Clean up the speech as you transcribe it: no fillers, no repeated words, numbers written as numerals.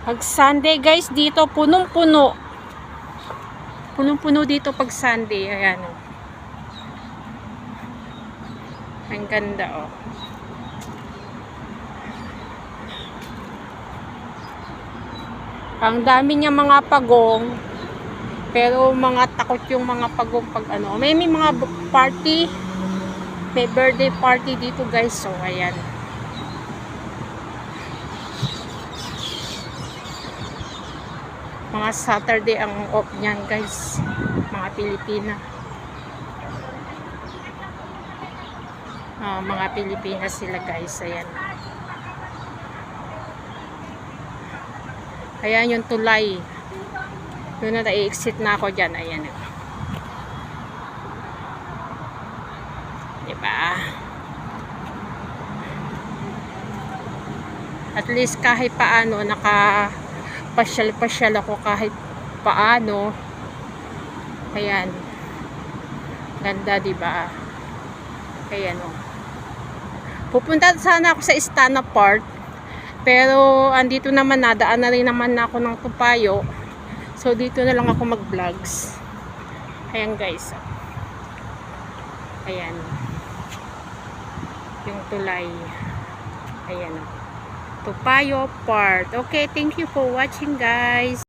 Pag Sunday guys, dito punong-puno. Punong-puno dito pag Sunday. Ayan o. Ang ganda o. Ang dami niya mga pagong. Pero mga takot yung mga pagong pag ano. May mga party. May birthday party dito guys. So ayan. Mga Saturday ang off niyan guys, mga Pilipina. Mga Pilipina sila guys. Ayan. Ayan yung tulay. Doon na i-exit na ako dyan. Ayan. Diba? At least kahit paano pasyal-pasyal ako kahit paano. Ayan. Ganda, diba? Ayan o. Pupunta sana ako sa Istana Park. Pero andito naman nadaan na rin naman ako ng Tupayo. So dito na lang ako mag-vlogs. Ayan guys. Ayan. Yung tulay. Ayan o. Tupayo Park. Okay, thank you for watching guys.